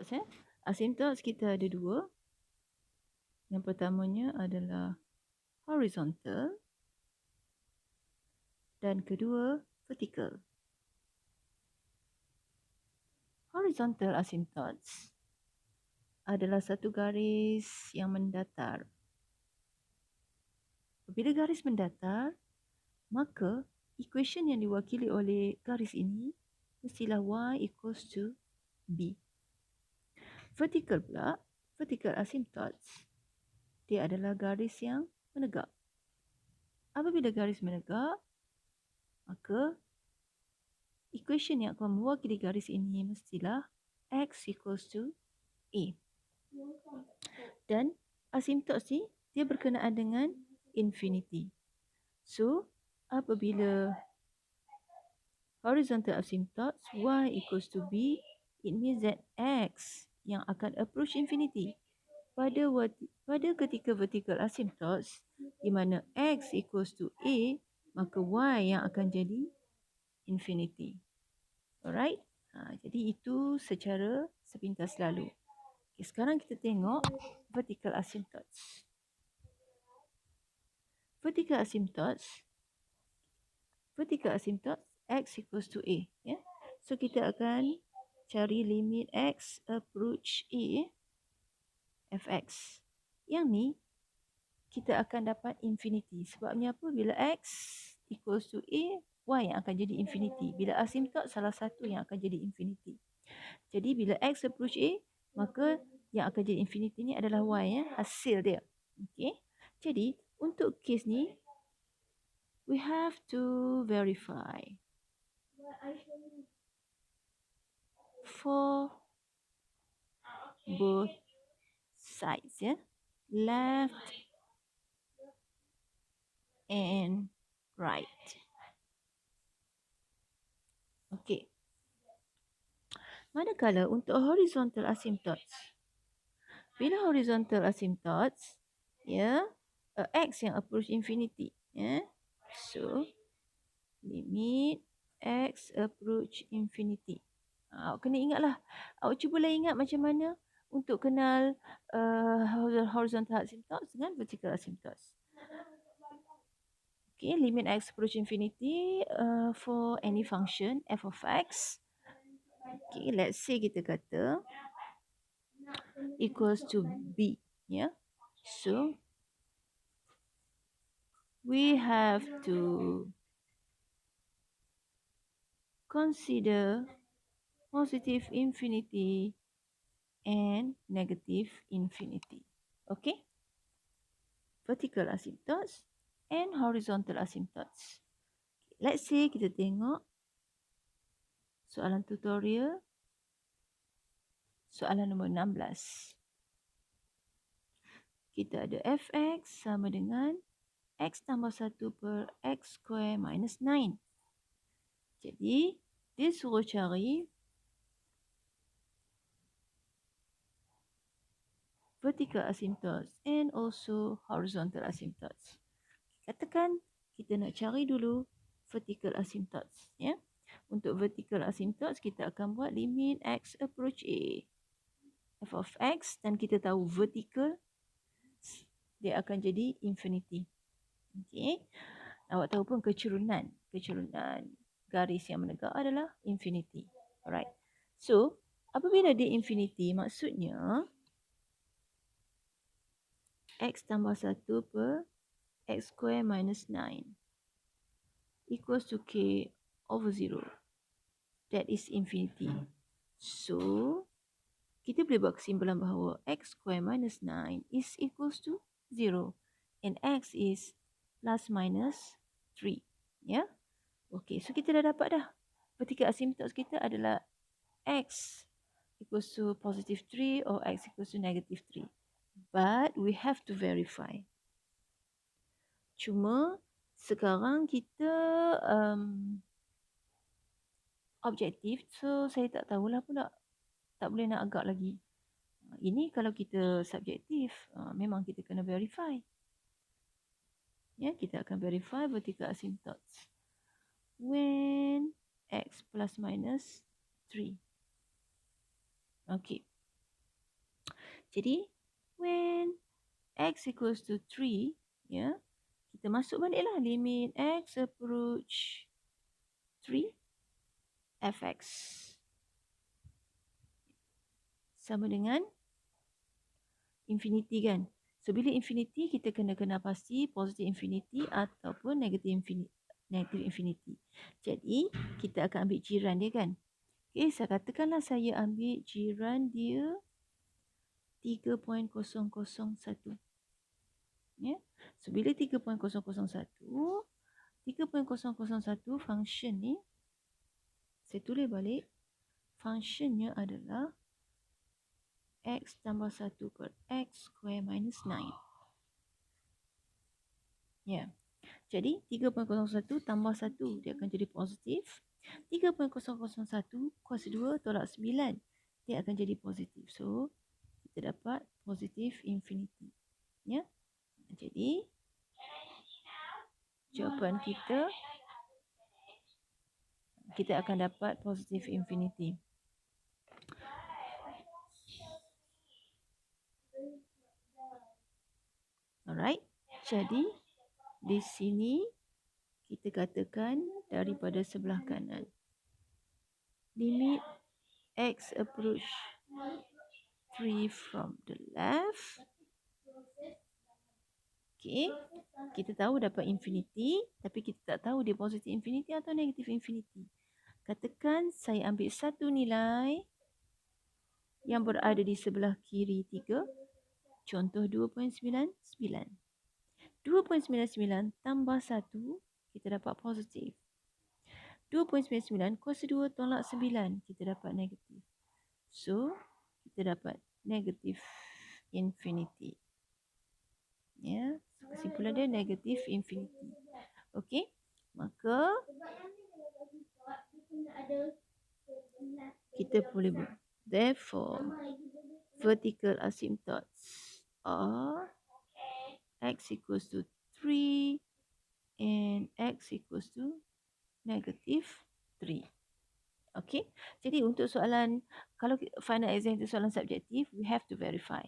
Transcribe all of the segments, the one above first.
asymptotes. Asymptotes kita ada dua. Yang pertamanya adalah horizontal dan kedua vertical. Horizontal asymptotes adalah satu garis yang mendatar. Bila garis mendatar, maka equation yang diwakili oleh garis ini mestilah y equals to b. Vertical pula, vertical asymptotes, dia adalah garis yang menegak. Apabila garis menegak, maka equation yang akan mewakili garis ini mestilah x equals to a. Dan asymptotes ni dia berkenaan dengan infinity. So, apabila horizontal asymptotes y equals to b, it means that x yang akan approach infinity. Pada ketika vertical asymptotes, di mana x equals to a, maka y yang akan jadi infinity. Alright? Jadi itu secara sepintas lalu. Okay, sekarang kita tengok vertical asymptotes. Vertical asymptotes x equals to a. Yeah? So kita akan cari limit x approach a fx. Yang ni kita akan dapat infinity. Sebabnya apa? Bila x equals to a, y yang akan jadi infinity. Bila asymptote, salah satu yang akan jadi infinity. Jadi bila x approach a, maka yang akan jadi infinity ni adalah y, hasil dia. Okay. Jadi untuk kes ni, we have to verify for both sides, left and right. Okay. Manakala untuk horizontal asymptotes, bila horizontal asymptotes, x yang approach infinity, so limit x approach infinity. Awak kena ingatlah, awak cubalah ingat macam mana untuk kenal horizontal asymptotes dengan vertical asymptotes. Okay, limit x approach infinity for any function f of x. Okay, let's say kita kata equals to b. So we have to consider positive infinity and negative infinity. Okay? Vertical asymptotes and horizontal asymptotes. Let's say kita tengok soalan tutorial soalan nombor 16. Kita ada fx sama dengan x tambah 1 per x square minus 9. Jadi, dia suruh cari vertical asymptotes and also horizontal asymptotes. Katakan kita nak cari dulu vertical asymptotes. Untuk vertical asymptotes, kita akan buat limit x approach a f of x, dan kita tahu vertical dia akan jadi infinity. Okay. Awak tahu pun kecerunan garis yang menegak adalah infinity. Alright. So, apabila dia infinity, maksudnya x tambah 1 per x square minus 9 equals to k over 0. That is infinity. So, kita boleh buat kesimpulan bahawa x square minus 9 is equals to 0. And x is plus minus 3. Okay, so kita dah dapat dah. Vertical asymptotes kita adalah x equals to positive 3 or x equals to negative 3. But we have to verify. Cuma sekarang kita objektif, so saya tak tahulah pula. Tak boleh nak agak lagi. Ini kalau kita subjektif, memang kita kena verify. Kita akan verify vertical asymptotes when x plus minus 3. Okay. Jadi, when x equals to 3, ya, kita masuk baliklah limit x approach 3 fx sama dengan infinity kan. So bila infinity kita kena pasti positive infinity ataupun negative infinity. Jadi kita akan ambil jiran dia kan. Okey, saya katakanlah saya ambil jiran dia 3.001. Ya. So bila 3.001 function ni saya tulis balik, functionnya adalah x tambah 1 per x square minus 9. Ya. Jadi 3.01 tambah 1 dia akan jadi positif. 3.001 kuasa 2 tolak 9 dia akan jadi positif. So kita dapat positif infinity. Ya. Jadi jawapan kita akan dapat positif infinity. Alright. Jadi di sini kita katakan daripada sebelah kanan. Limit x approach 3 from the left. Okay. Kita tahu dapat infinity. Tapi kita tak tahu dia positive infinity atau negative infinity. Katakan saya ambil satu nilai yang berada di sebelah kiri 3. Contoh 2.99. 2.99 tambah 1, kita dapat positif. 2.99 kuasa 2 tolak 9, kita dapat negatif. So, kita dapat negatif infinity. Ya, kesimpulan dia negatif infinity. Okey, maka kita boleh buat. Therefore, vertical asymptotes are x equals to 3 and x equals to negative 3. Okay. Jadi untuk soalan, kalau final exam itu soalan subjektif, we have to verify.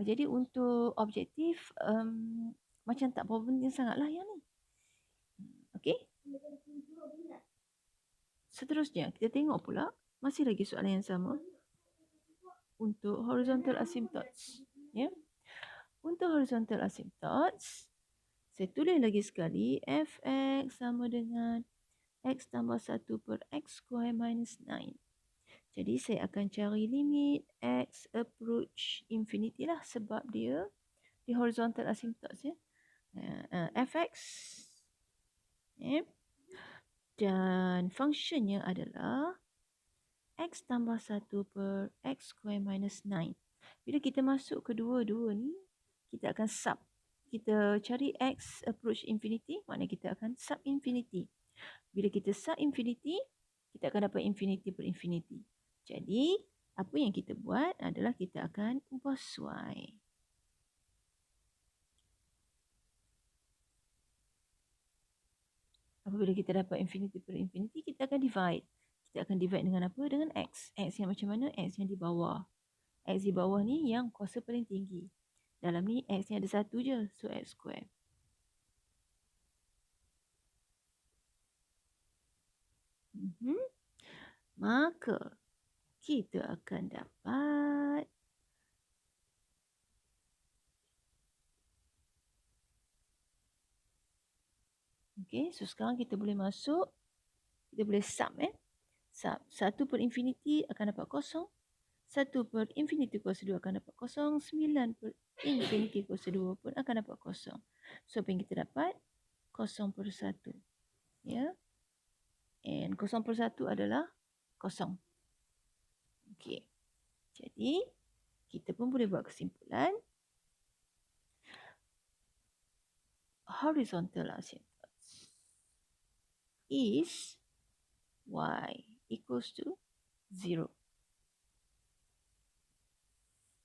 Jadi untuk objektif, macam tak berapa penting sangatlah yang ni. Okay. Seterusnya, kita tengok pula, masih lagi soalan yang sama. Untuk horizontal asymptotes. Ya. Untuk horizontal asymptotes, saya tulis lagi sekali, fx sama dengan x tambah 1 per x square minus 9. Jadi saya akan cari limit x approach infinity lah sebab dia di horizontal asymptotes ya. Fx ya. Dan functionnya adalah x tambah 1 per x square minus 9. Bila kita masuk kedua-dua ni, kita akan sub. Kita cari x approach infinity, maknanya kita akan sub infinity. Bila kita sub infinity, kita akan dapat infinity per infinity. Jadi, apa yang kita buat adalah kita akan ubah suai. Apabila kita dapat infinity per infinity, kita akan divide. Kita akan divide dengan apa? Dengan x. X yang macam mana? X yang di bawah. X di bawah ni yang kuasa paling tinggi. Dalam ni x ni ada satu je. So, x square. Maka, kita akan dapat okay, so sekarang kita boleh masuk. Kita boleh sub Sub. 1 per infinity akan dapat kosong. 1 per infinity kuasa 2 akan dapat kosong. 9 per infinity kuasa 2 pun akan dapat kosong. So, apa yang kita dapat? 0 per 1. Ya. And 0 per 1 adalah kosong. Okey. Jadi, kita pun boleh buat kesimpulan. Horizontal asymptotes is y equals to 0.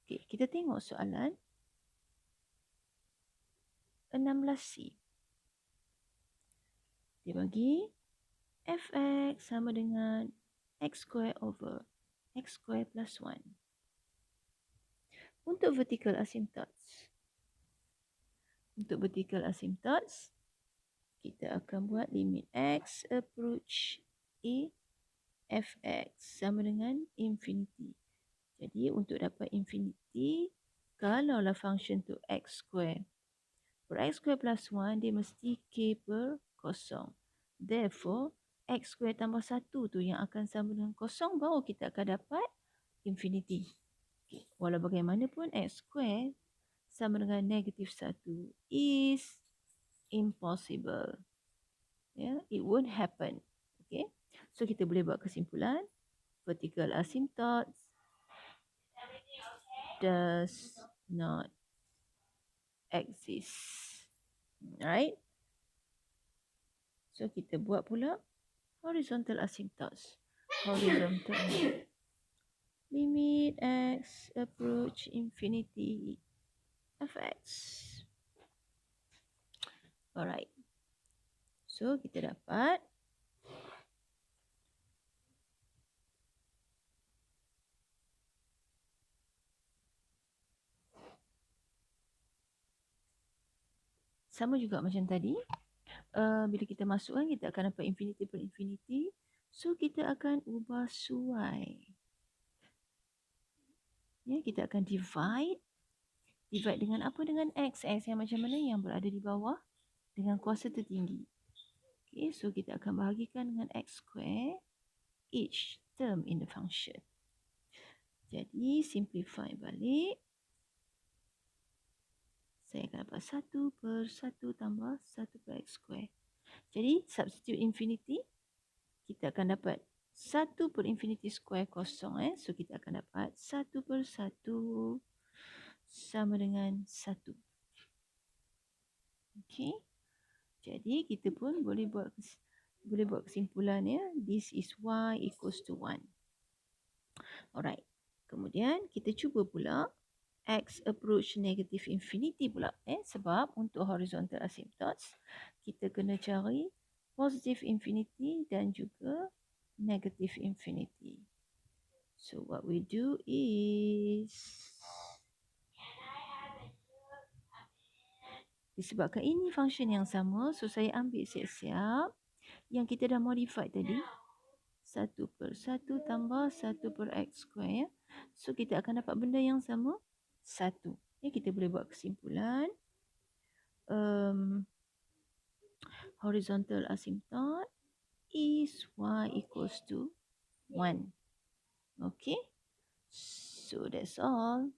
Okay, kita tengok soalan 16C. Dia bagi fx sama dengan x square over x square plus 1. Untuk vertical asymptotes. Untuk vertical asymptotes, kita akan buat limit x approach a fx sama dengan infinity. Jadi untuk dapat infinity, kalaulah function tu x square per x square plus 1, dia mesti k per kosong. Therefore, x square tambah 1 tu yang akan sama dengan kosong, baru kita akan dapat infinity. Okay. Walau bagaimanapun, x square sama dengan negatif 1 is impossible. Yeah, it won't happen. Okay. So, kita boleh buat kesimpulan. Vertical asymptotes does not exist. Right? So, kita buat pula horizontal asymptotes. Horizontal limit x approach infinity fx. Alright. So, kita dapat sama juga macam tadi. Bila kita masukkan, kita akan dapat infinity per infinity. So, kita akan ubah suai. Ya, kita akan divide. Divide dengan apa? Dengan x. X yang macam mana? Yang berada di bawah dengan kuasa tertinggi. Okay, so kita akan bahagikan dengan x square each term in the function. Jadi, simplify balik. Saya akan dapat 1 per 1 tambah 1 per x square. Jadi, substitute infinity. Kita akan dapat 1 per infinity square kosong. So, kita akan dapat 1 per 1 sama dengan 1. Okay. Jadi, kita pun boleh buat kesimpulan ya. This is y equals to 1. Alright. Kemudian, kita cuba pula x approach negative infinity pula. Sebab untuk horizontal asymptotes, kita kena cari positive infinity dan juga negative infinity. So, what we do is, disebabkan ini function yang sama, so saya ambil siap-siap yang kita dah modify tadi. 1 per 1 tambah 1 per x square. So, kita akan dapat benda yang sama, 1. Kita boleh buat kesimpulan. Horizontal asymptote is y equals to 1. Okay. So, that's all.